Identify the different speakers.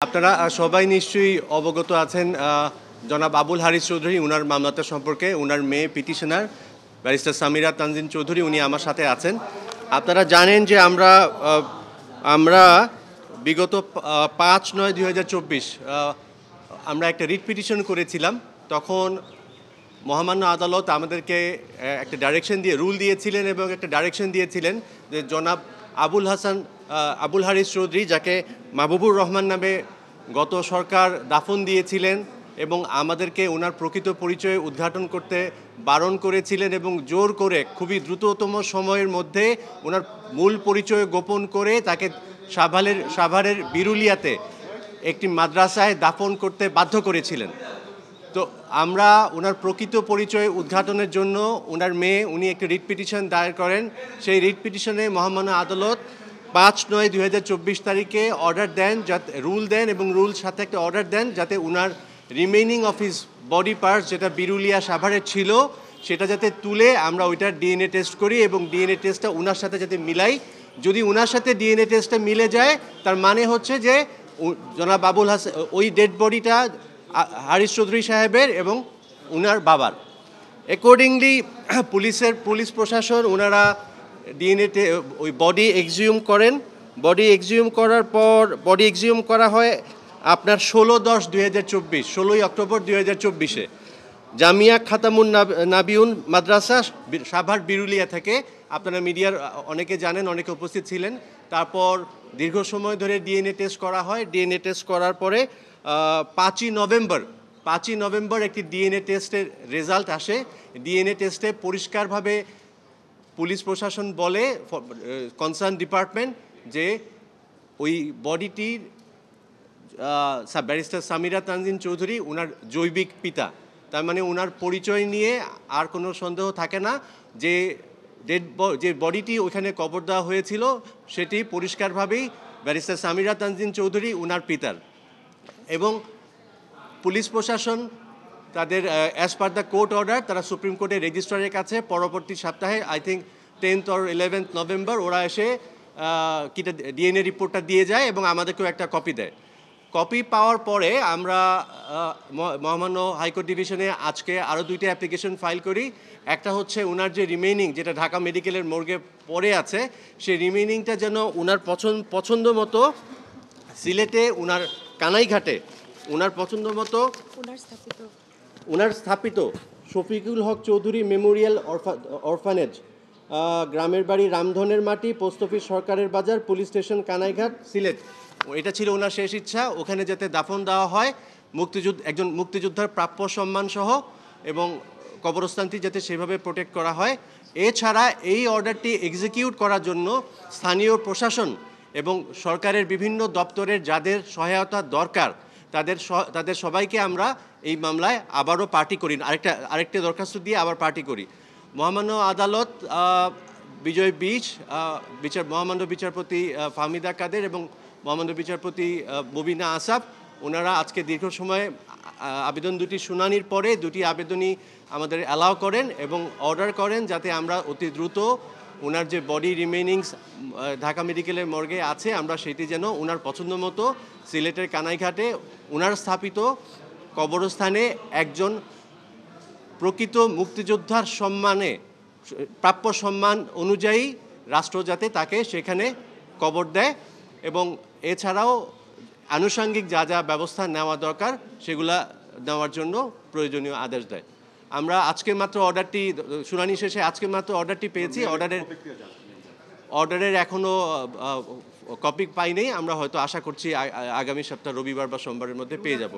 Speaker 1: আপনারা সবাই নিশ্চয়ই অবগত আছেন জনাব আবুল হারিস চৌধুরী উনার মামলাটা সম্পর্কে। উনার মেয়ে পিটিশনার ব্যারিস্টার সামিরা তানজিন চৌধুরী উনি আমার সাথে আছেন। আপনারা জানেন যে আমরা বিগত ৫/৯/২০২৪ আমরা একটা রিট পিটিশন করেছিলাম। তখন মহামান্য আদালত আমাদেরকে একটা ডাইরেকশন দিয়ে রুল দিয়েছিলেন এবং একটা ডাইরেকশন দিয়েছিলেন যে জনাব আবুল হারিস চৌধুরী, যাকে মাহবুবুর রহমান নামে গত সরকার দাফন দিয়েছিলেন এবং আমাদেরকে ওনার প্রকৃত পরিচয় উদ্ঘাটন করতে বারণ করেছিলেন এবং জোর করে খুবই দ্রুততম সময়ের মধ্যে ওনার মূল পরিচয় গোপন করে তাকে সাভারের বিরুলিয়াতে একটি মাদ্রাসায় দাফন করতে বাধ্য করেছিলেন। তো আমরা ওনার প্রকৃত পরিচয় উদ্ঘাটনের জন্য ওনার মেয়ে উনি একটি রিট পিটিশন দায়ের করেন। সেই রিট পিটিশনে মহামান্য আদালত ৫/৯/২০২৪ তারিখে অর্ডার দেন, যাতে রুল দেন এবং রুল সাথে একটা অর্ডার দেন যাতে ওনার remaining of his body parts যেটা বিরুলিয়া সাভারের ছিল সেটা যাতে তুলে আমরা ওইটার ডিএনএ টেস্ট করি এবং ডিএনএ টেস্টটা ওনার সাথে যাতে মিলাই। যদি ওনার সাথে ডিএনএ টেস্টটা মিলে যায় তার মানে হচ্ছে যে জনাব আবুল হাসান ওই ডেড বডিটা হারিস চৌধুরী সাহেবের এবং উনার বাবার। অ্যাকর্ডিংলি পুলিশ প্রশাসন ওনারা ডিএনএতে ওই বডি এক্সিউম করেন। বডি এক্সিউম করার পর বডি এক্সিউম করা হয় আপনার ১৬/১০/২০২৪ ১৬ই অক্টোবর ২০২৪ জামিয়া খাতামুন নাবিউন মাদ্রাসা সাভার বিরুলিয়া থেকে। আপনারা মিডিয়ার অনেকে জানেন, অনেকে উপস্থিত ছিলেন। তারপর দীর্ঘ সময় ধরে ডিএনএ টেস্ট করা হয়। ডিএনএ টেস্ট করার পরে ৫ই নভেম্বর একটি ডিএনএ টেস্টের রেজাল্ট আসে। ডিএনএ টেস্টে পরিষ্কারভাবে পুলিশ প্রশাসন বলে, কনসার্ন ডিপার্টমেন্ট, যে ওই বডিটির ব্যারিস্টার সামিরা তানজিন চৌধুরী ওনার জৈবিক পিতা। তার মানে ওনার পরিচয় নিয়ে আর কোনো সন্দেহ থাকে না যে যে বডিটি ওইখানে কবর দেওয়া হয়েছিল সেটি পরিষ্কারভাবেই ব্যারিস্টার সামিরা তানজিন চৌধুরী ওনার পিতার। এবং পুলিশ প্রশাসন তাদের as per the court order তারা সুপ্রিম কোর্টের রেজিস্ট্রারের কাছে পরবর্তী সপ্তাহে I think 10th or 11th November ওরা এসে ডিএনএ রিপোর্টটা দিয়ে যায় এবং আমাদেরকেও একটা কপি দেয়। কপি পাওয়ার পরে আমরা মহামান্য হাইকোর্ট ডিভিশনে আজকে আরও 2টি অ্যাপ্লিকেশন ফাইল করি। একটা হচ্ছে ওনার যে রিমেইনিং যেটা ঢাকা মেডিকেলের মর্গে পড়ে আছে সেই রিমেইনিংটা যেন ওনার পছন্দ মতো সিলেটে ওনার কানাইঘাটে ওনার পছন্দ মতো ওনার স্থাপিত শফিকুল হক চৌধুরী মেমোরিয়াল অরফানেজ, গ্রামের বাড়ি রামধনের মাটি, পোস্ট অফিস সরকারের বাজার, পুলিশ স্টেশন কানাইঘাট, সিলেট, এটা ছিল ওনার শেষ ইচ্ছা। ওখানে যাতে দাফন দেওয়া হয় একজন মুক্তিযোদ্ধার প্রাপ্য সম্মান সহ এবং কবরস্থানটি যাতে সেভাবে প্রোটেক্ট করা হয়। এছাড়া এই অর্ডারটি এক্সিকিউট করার জন্য স্থানীয় প্রশাসন এবং সরকারের বিভিন্ন দপ্তরের যাদের সহায়তা দরকার তাদের সবাইকে আমরা এই মামলায় আবারও পার্টি করি, আরেকটা দরখাস্ত দিয়ে আবার পার্টি করি। মহামান্য আদালত বিজয় মহামান্য বিচারপতি ফাহমিদা কাদের এবং মহামান্য বিচারপতি মুবিনা আসাফ ওনারা আজকে দীর্ঘ সময় আবেদন দুটি শুনানির পরে দুটি আবেদনই আমাদের অ্যালাউ করেন এবং অর্ডার করেন যাতে আমরা অতি দ্রুত ওনার যে বডি রিমেইনিংস ঢাকা মেডিকেলের মর্গে আছে আমরা সেটি যেন ওনার পছন্দ মতো সিলেটের কানাইঘাটে ওনার স্থাপিত কবরস্থানে একজন প্রকৃত মুক্তিযোদ্ধার সম্মানে প্রাপ্য সম্মান অনুযায়ী রাষ্ট্র যাতে তাকে সেখানে কবর দেয় এবং এছাড়াও আনুষঙ্গিক যা যা ব্যবস্থা নেওয়া দরকার সেগুলা নেওয়ার জন্য প্রয়োজনীয় আদেশ দেয়। আমরা আজকে মাত্র অর্ডারটি শুনানি শেষে আজকে মাত্র অর্ডারটি পেয়েছি। অর্ডারের এখনও কপি পাই নেই। আমরা হয়তো আশা করছি আগামী সপ্তাহ রবিবার বা সোমবারের মধ্যে পেয়ে যাব।